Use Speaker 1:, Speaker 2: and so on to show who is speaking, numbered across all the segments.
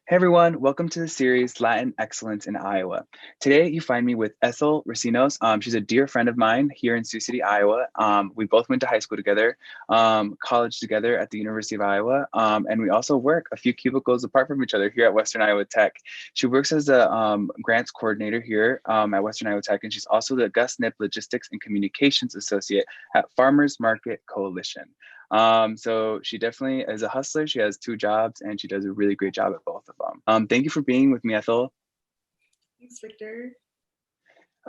Speaker 1: Hey everyone, welcome to the series Latin Excellence in Iowa. Today you find me with Ethel Recinos. She's a dear friend of mine here in Sioux City, Iowa. We both went to high school together, college together at the University of Iowa, and we also work a few cubicles apart from each other here at Western Iowa Tech. She works as a grants coordinator here at Western Iowa Tech, and she's also the GusNIP Logistics and Communications Associate at Farmers Market Coalition. So she definitely is a hustler. She has two jobs and she does a really great job at both of them. Thank you for being with me, Ethel.
Speaker 2: Thanks, Victor.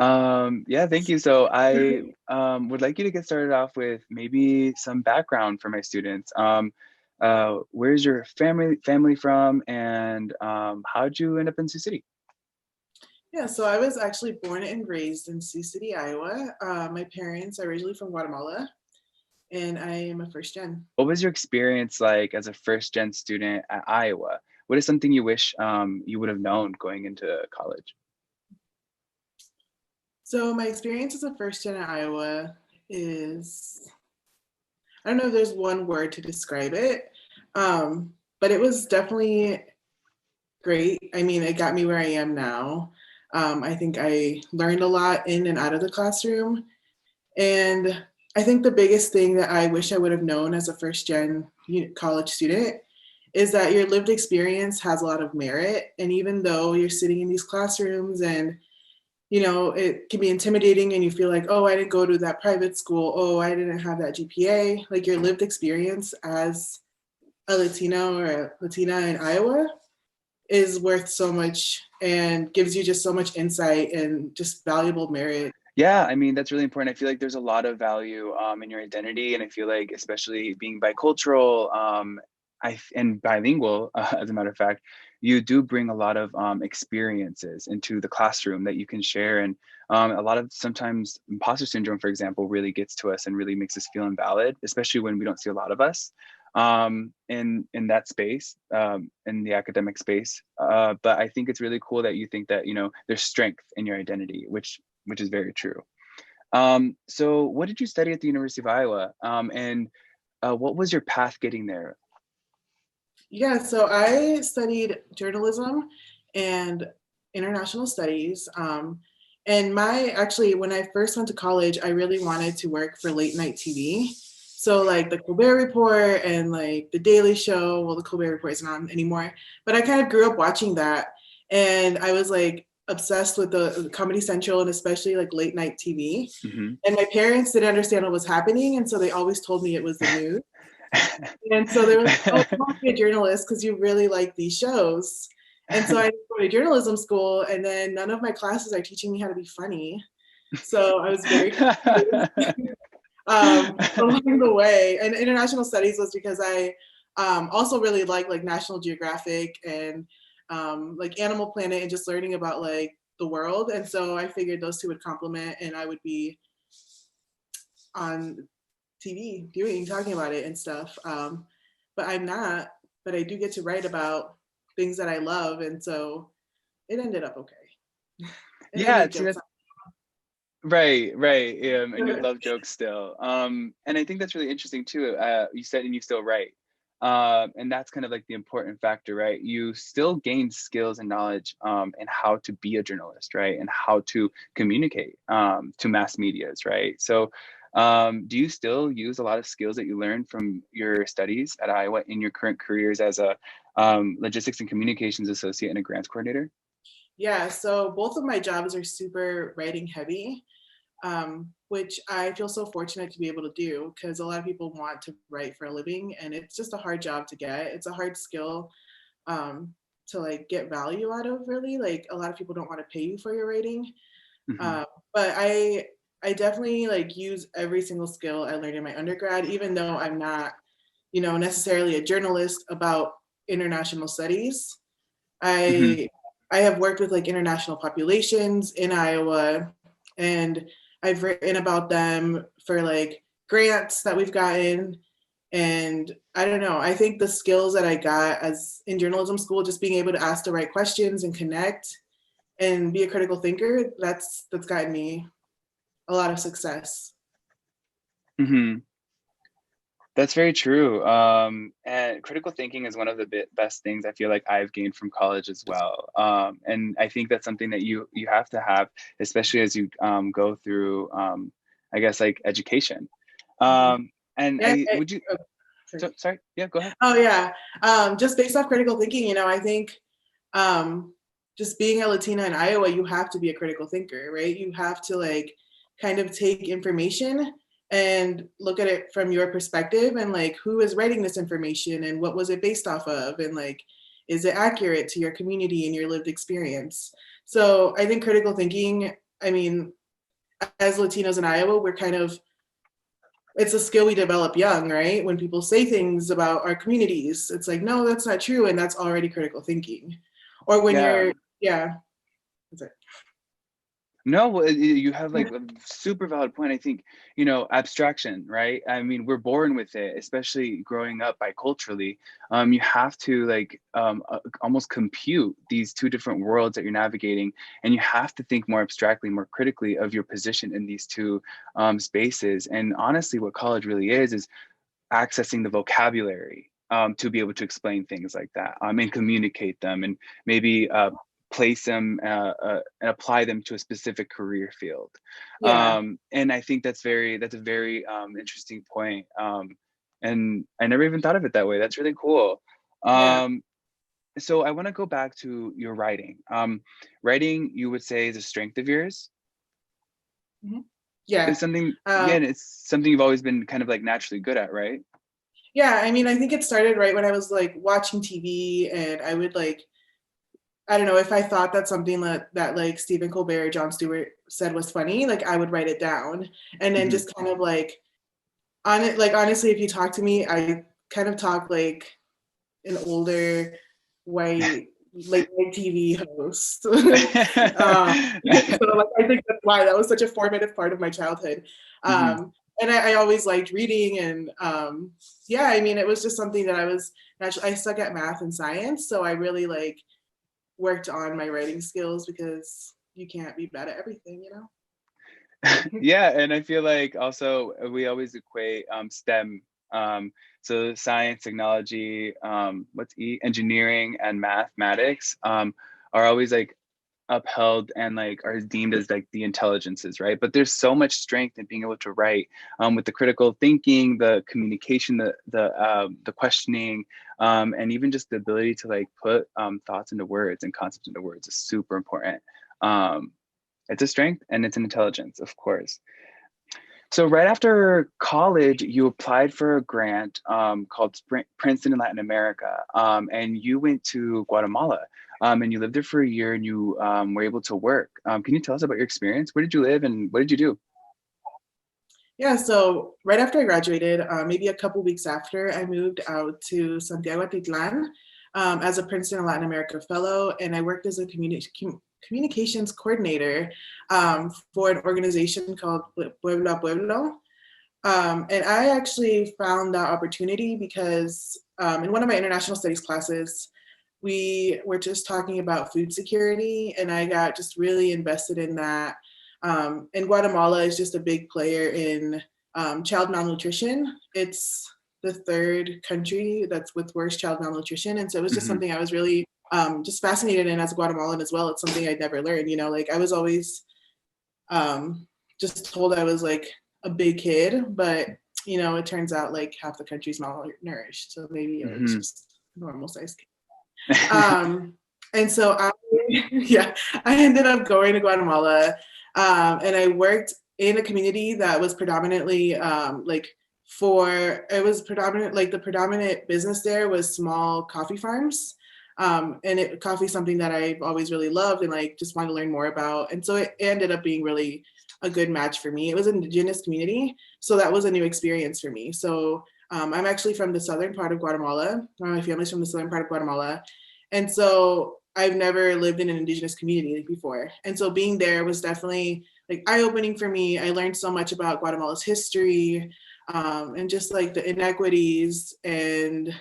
Speaker 1: Yeah, thank you. So I would like you to get started off with maybe some background for my students. Where's your family from, and how'd you end up in Sioux City?
Speaker 2: Yeah, so I was actually born and raised in Sioux City, Iowa. My parents are originally from Guatemala, and I am a first gen.
Speaker 1: What was your experience like as a first gen student at Iowa? What is something you wish you would have known going into college?
Speaker 2: So my experience as a first gen at Iowa is, I don't know if there's one word to describe it, but it was definitely great. I mean, it got me where I am now. I think I learned a lot in and out of the classroom. And I think the biggest thing that I wish I would have known as a first gen college student is that your lived experience has a lot of merit. And even though you're sitting in these classrooms and it can be intimidating and you feel like, oh, I didn't go to that private school. Oh, I didn't have that GPA. Like your lived experience as a Latino or a Latina in Iowa is worth so much and gives you just so much insight and just valuable merit.
Speaker 1: Yeah, I mean, that's really important. I feel like there's a lot of value in your identity. And I feel like, especially being bicultural and bilingual, as a matter of fact, you do bring a lot of experiences into the classroom that you can share. And a lot of sometimes imposter syndrome, for example, really gets to us and really makes us feel invalid, especially when we don't see a lot of us in that space, in the academic space. But I think it's really cool that you think that, there's strength in your identity, which is very true. So what did you study at the University of Iowa? And what was your path getting there?
Speaker 2: Yeah, so I studied journalism and international studies. And when I first went to college, I really wanted to work for late night TV. So like the Colbert Report and like the Daily Show. Well, the Colbert Report is not anymore, but I kind of grew up watching that. And I was like obsessed with the Comedy Central and especially like late night TV.
Speaker 1: Mm-hmm.
Speaker 2: And my parents didn't understand what was happening. And so they always told me it was the news. And so they were like, oh, you want to be a journalist because you really like these shows. And so I went to journalism school, and then none of my classes are teaching me how to be funny. So I was very confused along the way. And international studies was because I also really like National Geographic and like Animal Planet and just learning about like the world. And so I figured those two would complement, and I would be on TV talking about it and stuff. But I'm not, but I do get to write about things that I love. And so it ended up okay. And I
Speaker 1: Yeah,
Speaker 2: make
Speaker 1: see,
Speaker 2: jokes.
Speaker 1: right. And you love jokes still. And I think that's really interesting too. You said, and you still write. And that's kind of like the important factor, right? You still gain skills and knowledge in how to be a journalist, right? And how to communicate to mass medias, right? So do you still use a lot of skills that you learned from your studies at Iowa in your current careers as a logistics and communications associate and a grants coordinator?
Speaker 2: Yeah, so both of my jobs are super writing heavy, which I feel so fortunate to be able to do because a lot of people want to write for a living and it's just a hard job to get. It's a hard skill to like get value out of, really. Like a lot of people don't want to pay you for your writing.
Speaker 1: Mm-hmm.
Speaker 2: But I definitely like use every single skill I learned in my undergrad, even though I'm not, necessarily a journalist about international studies.
Speaker 1: Mm-hmm.
Speaker 2: I have worked with like international populations in Iowa, and I've written about them for like grants that we've gotten. And I don't know, I think the skills that I got as in journalism school, just being able to ask the right questions and connect and be a critical thinker, that's gotten me a lot of success.
Speaker 1: Mm-hmm. That's very true. And critical thinking is one of the best things I feel like I've gained from college as well. And I think that's something that you have to have, especially as you go through, I guess, like education.
Speaker 2: Mhm.
Speaker 1: And
Speaker 2: Yeah.
Speaker 1: would you?
Speaker 2: Oh, sorry.
Speaker 1: Sorry. Yeah. Go ahead.
Speaker 2: Oh yeah. Just based off critical thinking, I think um, just being a Latina in Iowa, you have to be a critical thinker, right? You have to like kind of take information and look at it from your perspective and like who is writing this information and what was it based off of and like is it accurate to your community and your lived experience. So I think critical thinking, I mean, as Latinos in Iowa, we're kind of, it's a skill we develop young, right? When people say things about our communities, it's like, no, that's not true. And that's already critical thinking. Or when
Speaker 1: Yeah.
Speaker 2: you're, yeah, that's it.
Speaker 1: No, well, you have like a super valid point. I think, abstraction, right? I mean, we're born with it, especially growing up biculturally. You have to like almost compute these two different worlds that you're navigating, and you have to think more abstractly, more critically of your position in these two spaces. And honestly, what college really is accessing the vocabulary to be able to explain things like that and communicate them and maybe place them and apply them to a specific career field.
Speaker 2: Yeah,
Speaker 1: And I think that's a very interesting point. And I never even thought of it that way. That's really cool.
Speaker 2: yeah.
Speaker 1: So I want to go back to your writing. Writing, you would say, is a strength of yours.
Speaker 2: Mhm. Yeah.
Speaker 1: It's something, yeah,
Speaker 2: Um,
Speaker 1: and it's something you've always been kind of like naturally good at, right?
Speaker 2: yeah, I mean, I think it started right when I was like watching TV and I would like, I don't know, if I thought that something that like Stephen Colbert or Jon Stewart said was funny, like I would write it down and then
Speaker 1: Hmm.
Speaker 2: just kind of like on it, like honestly, if you talk to me, I kind of talk like an older white late night TV host. So like I think that's why that was such a formative part of my childhood.
Speaker 1: Hmm.
Speaker 2: And I always liked reading and yeah, I mean it was just something that I was naturally, I suck at math and science, so I really like worked on my writing skills because you can't be bad at everything, you know?
Speaker 1: Yeah, and I feel like also we always equate STEM, so science, technology, engineering, and mathematics are always like upheld and like are deemed as like the intelligences, right? But there's so much strength in being able to write with the critical thinking, the communication, the questioning, and even just the ability to like put thoughts into words and concepts into words is super important. Um, it's a strength and it's an intelligence, of course. So right after college, you applied for a grant called Princeton in Latin America, and you went to Guatemala, and you lived there for a year, and you were able to work. Can you tell us about your experience? Where did you live, and what did you do?
Speaker 2: Yeah, so right after I graduated, maybe a couple weeks after, I moved out to Santiago Atitlan as a Princeton Latin America Fellow, and I worked as a communications coordinator for an organization called Pueblo a Pueblo. And I actually found that opportunity because in one of my international studies classes, we were just talking about food security, and I got just really invested in that. And Guatemala is just a big player in child malnutrition. It's the third country that's with worst child malnutrition. And so it was just
Speaker 1: Hmm.
Speaker 2: something I was really just fascinated in as a Guatemalan as well. It's something I'd never learned, like I was always um, just told I was like a big kid, but it turns out like half the country's malnourished. So maybe I was
Speaker 1: Hmm.
Speaker 2: just a normal sized kid. Um, and so yeah, I ended up going to Guatemala, and I worked in a community that was predominantly like it was predominant, like the predominant business there was small coffee farms. And coffee is something that I've always really loved and like just wanted to learn more about. And so it ended up being really a good match for me. It was an indigenous community, so that was a new experience for me. So I'm actually from the southern part of Guatemala. My family's from the southern part of Guatemala. And so I've never lived in an indigenous community before. And so being there was definitely like eye-opening for me. I learned so much about Guatemala's history and just like the inequities and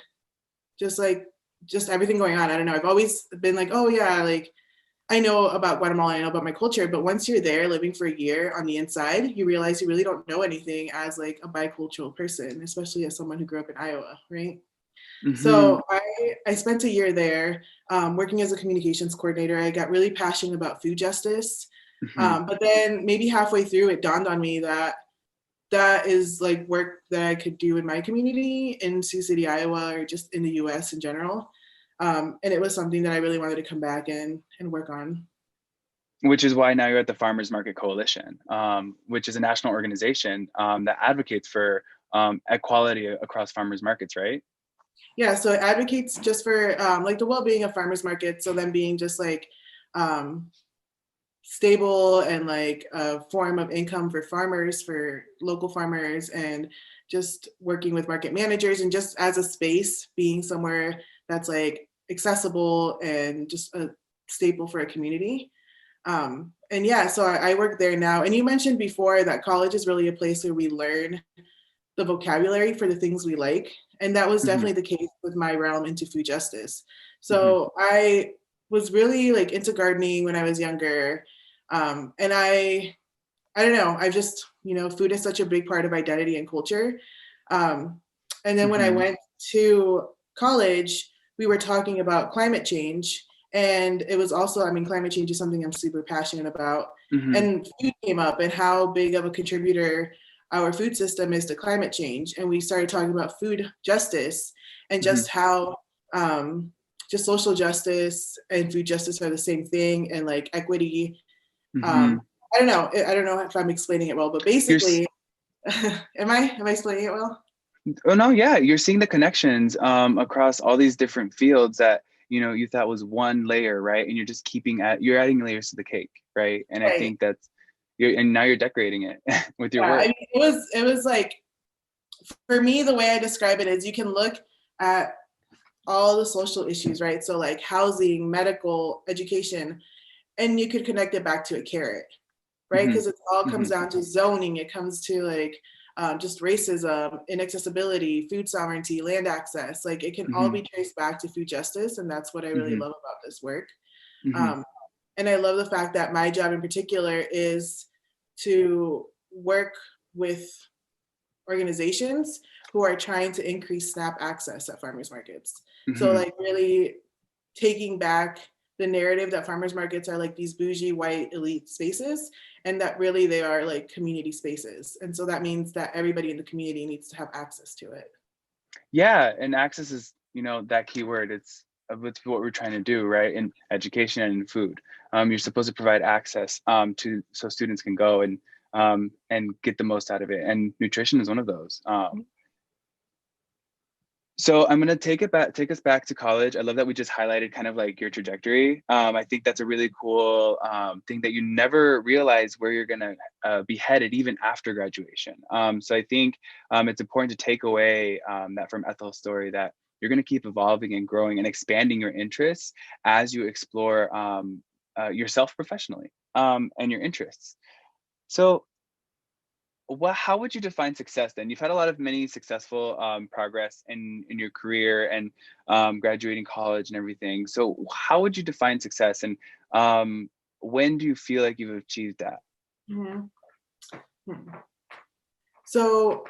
Speaker 2: just like just everything going on. I don't know. I've always been like, oh yeah, like I know about Guatemala, I know about my culture, but once you're there living for a year on the inside, you realize you really don't know anything as like a bicultural person, especially as someone who grew up in Iowa, right?
Speaker 1: Mm-hmm.
Speaker 2: So I spent a year there working as a communications coordinator. I got really passionate about food justice.
Speaker 1: Mm-hmm.
Speaker 2: But then maybe halfway through, it dawned on me that that is like work that I could do in my community in Sioux City, Iowa, or just in the US in general. And it was something that I really wanted to come back and work on.
Speaker 1: Which is why now you're at the Farmers Market Coalition, which is a national organization that advocates for equality across farmers markets, right?
Speaker 2: Yeah, so it advocates just for like the well-being of farmers markets. So them being just like um, stable and like a form of income for farmers, for local farmers, and just working with market managers and just as a space being somewhere that's like accessible and just a staple for a community. And yeah, so I work there now. And you mentioned before that college is really a place where we learn the vocabulary for the things we like. And that was
Speaker 1: Mm-hmm.
Speaker 2: definitely the case with my realm into food justice.
Speaker 1: Mm-hmm.
Speaker 2: So I was really like into gardening when I was younger. And I don't know, I just, you know, food is such a big part of identity and culture. Um, and then when I
Speaker 1: Mm-hmm.
Speaker 2: went to college, we were talking about climate change. And it was also, I mean, climate change is something I'm super passionate about.
Speaker 1: Mm-hmm.
Speaker 2: And food came up and how big of a contributor our food system is to climate change. And we started talking about food justice and
Speaker 1: Mm-hmm.
Speaker 2: just how um, just social justice and food justice are the same thing, and like equity.
Speaker 1: Mm-hmm.
Speaker 2: um, I don't know if I'm explaining it well, but
Speaker 1: You're
Speaker 2: basically, am I explaining it well?
Speaker 1: oh no, yeah, you're seeing the connections across all these different fields that you thought was one layer, right? And you're just you're adding layers to the cake, right? And I
Speaker 2: Right.
Speaker 1: think and now you're decorating it with your
Speaker 2: Yeah. I
Speaker 1: work.
Speaker 2: mean, it was like for me, the way I describe it is you can look at all the social issues, right? So like housing, medical, education, and you could connect it back to a carrot, right?
Speaker 1: Mm-hmm.
Speaker 2: Because it all
Speaker 1: Mm-hmm.
Speaker 2: comes down to zoning. It comes to like just racism, inaccessibility, food sovereignty, land access. Like it can all
Speaker 1: Mm-hmm.
Speaker 2: be traced back to food justice, and that's what I really
Speaker 1: Mm-hmm.
Speaker 2: love about this work.
Speaker 1: Mm-hmm.
Speaker 2: Um, and I love the fact that my job in particular is to work with organizations who are trying to increase SNAP access at farmers markets. So
Speaker 1: Mm-hmm.
Speaker 2: like really taking back the narrative that farmers markets are like these bougie white elite spaces, and that really they are like community spaces. And so that means that everybody in the community needs to have access to it.
Speaker 1: Yeah, and access is, that key word. It's with what we're trying to do, right? In education and in food. You're supposed to provide access to so students can go and get the most out of it. And nutrition is one of those. So I'm gonna take us back to college. I love that we just highlighted kind of like your trajectory. I think that's a really cool thing that you never realize where you're gonna be headed even after graduation. So I think it's important to take away that from Ethel's story that you're gonna keep evolving and growing and expanding your interests as you explore yourself professionally and your interests. So how would you define success then? You've had a lot of many successful progress in your career and graduating college and everything. So how would you define success, and when do you feel like you've achieved that?
Speaker 2: Mm-hmm. So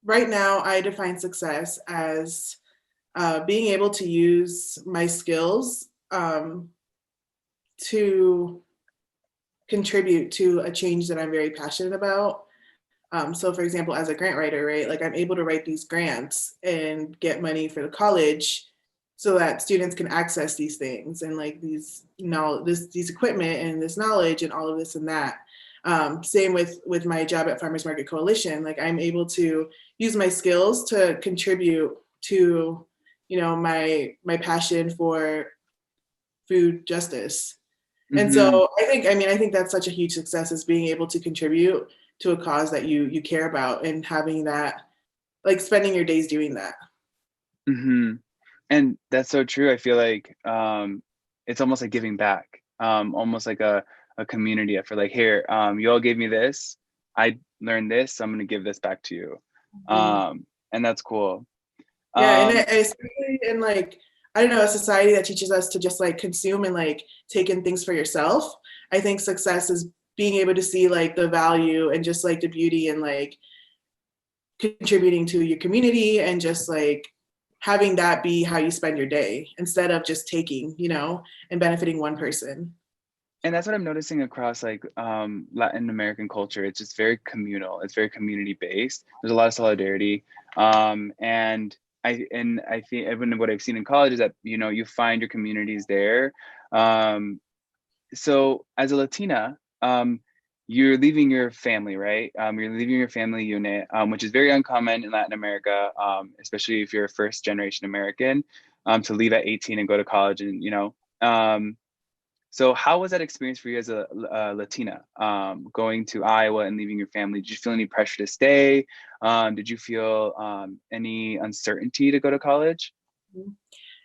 Speaker 2: right now, I define success as being able to use my skills to contribute to a change that I'm very passionate about. So, for example, as a grant writer, right, like I'm able to write these grants and get money for the college so that students can access these things and like these equipment and this knowledge and all of this and that. Same with my job at Farmers Market Coalition, like I'm able to use my skills to contribute to, my passion for food justice. And
Speaker 1: Mm-hmm.
Speaker 2: so I think that's such a huge success is being able to contribute to a cause that you care about and having that, like spending your days doing that.
Speaker 1: Mm-hmm. And that's so true. I feel like it's almost like giving back, almost like a community effort. Like, here, you all gave me this. I learned this, so I'm going to give this back to you.
Speaker 2: Mhm.
Speaker 1: And that's cool.
Speaker 2: Yeah, and
Speaker 1: Um,
Speaker 2: especially in like I don't know, a society that teaches us to just like consume and like take in things for yourself. I think success is being able to see like the value and just like the beauty and like contributing to your community and just like having that be how you spend your day instead of just taking, you know, and benefiting one person.
Speaker 1: And that's what I'm noticing across like Latin American culture. It's just very communal. It's very community based. There's a lot of solidarity, and I think even what I've seen in college is that you find your communities there. Um, so as a Latina, you're leaving your family, right? You're leaving your family unit, which is very uncommon in Latin America, especially if you're a first generation American, to leave at 18 and go to college, and so how was that experience for you as a Latina, going to Iowa and leaving your family? Did you feel any pressure to stay? Did you feel any uncertainty to go to college?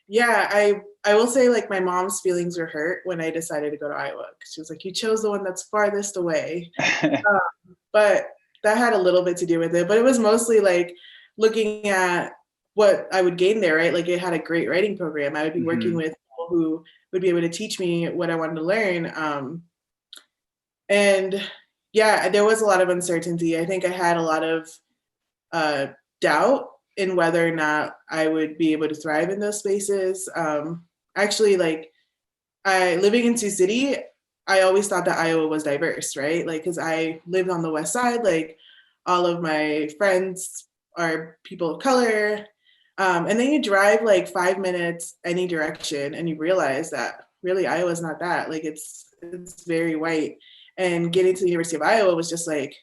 Speaker 2: Yeah, I will say like my mom's feelings were hurt when I decided to go to Iowa because she was like, "You chose the one that's farthest away," but that had a little bit to do with it. But it was mostly like looking at what I would gain there, right? Like it had a great writing program. I would be working
Speaker 1: Hmm.
Speaker 2: with people who would be able to teach me what I wanted to learn. And yeah, there was a lot of uncertainty. I think I had a lot of uh, doubt in whether or not I would be able to thrive in those spaces. Actually, like I living in Sioux City, I always thought that Iowa was diverse, right? Like, because I lived on the west side, like all of my friends are people of color. And then you drive like 5 minutes any direction and you realize that really Iowa's not that. Like it's very white. And getting to the University of Iowa was just like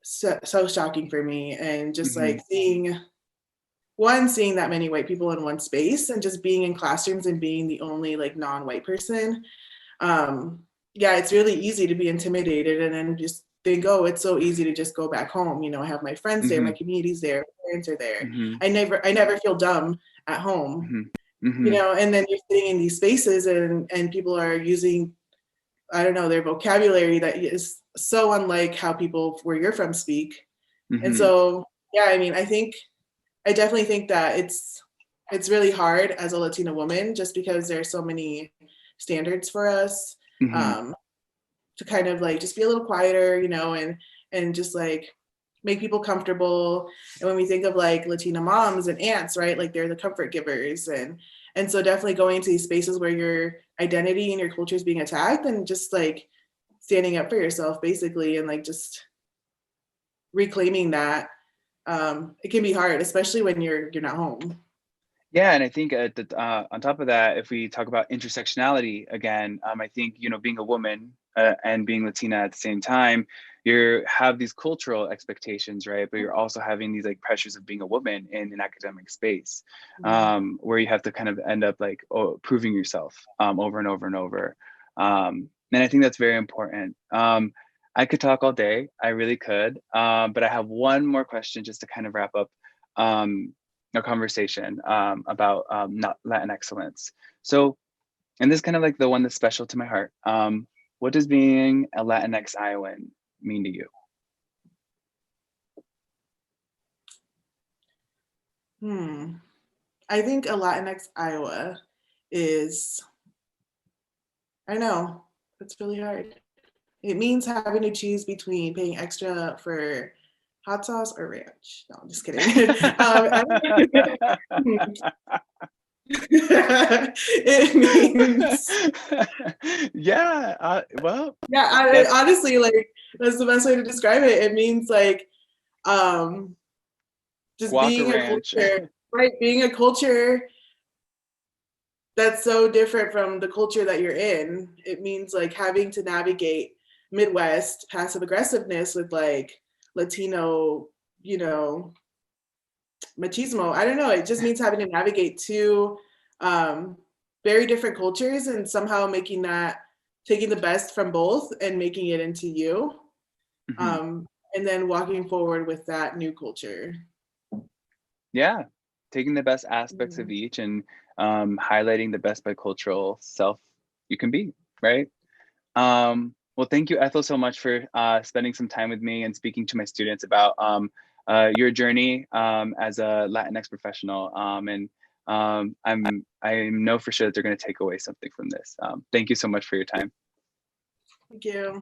Speaker 2: so shocking for me. And just
Speaker 1: Hmm.
Speaker 2: like seeing that many white people in one space and just being in classrooms and being the only like non-white person, yeah, it's really easy to be intimidated and then just think, oh, it's so easy to just go back home. You know, I have my friends there, my
Speaker 1: Hmm.
Speaker 2: community's there, my parents are there.
Speaker 1: Hmm.
Speaker 2: I never feel dumb at home,
Speaker 1: Hmm.
Speaker 2: you
Speaker 1: Hmm.
Speaker 2: know, and then you're sitting in these spaces and people are using, I don't know, their vocabulary that is so unlike how people where you're from speak. And
Speaker 1: Hmm.
Speaker 2: so, yeah, I mean, I definitely think that it's really hard as a Latina woman just because there's so many standards for us.
Speaker 1: Hmm.
Speaker 2: Um, to kind of like just be a little quieter, you know, and just like make people comfortable. And when we think of like Latina moms and aunts, right, like they're the comfort givers, and so definitely going into these spaces where your identity and your culture is being attacked, and just like standing up for yourself, basically, and like just reclaiming that. It can be hard, especially when you're not home.
Speaker 1: Yeah, and I think on top of that, if we talk about intersectionality again, I think being a woman and being Latina at the same time, you have these cultural expectations, right? But you're also having these like pressures of being a woman in an academic space, where you have to kind of end up like proving yourself over and over and over. And I think that's very important. I could talk all day, I really could, but I have one more question just to kind of wrap up. Um, a conversation about not LatinXcellence. So, and this is kind of like the one that's special to my heart. What does being a Latinx Iowan mean to you?
Speaker 2: Hmm. I think a Latinx Iowa is, I know, it's really hard. It means having to choose between paying extra for hot sauce or ranch. No, I'm just kidding. It means,
Speaker 1: Yeah, well,
Speaker 2: yeah,
Speaker 1: that's
Speaker 2: honestly, like, that's the best way to describe it. It means like um, just
Speaker 1: guac
Speaker 2: being a
Speaker 1: ranch.
Speaker 2: culture, right? Being a culture that's so different from the culture that you're in. It means like having to navigate Midwest passive aggressiveness with like Latino, you know, machismo. I don't know. It just means having to navigate two um, very different cultures and somehow making that, taking the best from both and making it into you.
Speaker 1: Mhm.
Speaker 2: Um, and then walking forward with that new culture.
Speaker 1: Yeah, taking the best aspects
Speaker 2: Yeah.
Speaker 1: of each and highlighting the best bicultural self you can be, right? Well, thank you, Ethel, so much for spending some time with me and speaking to my students about your journey as a Latinx professional. And I know for sure that they're going to take away something from this. Thank you so much for your time.
Speaker 2: Thank you.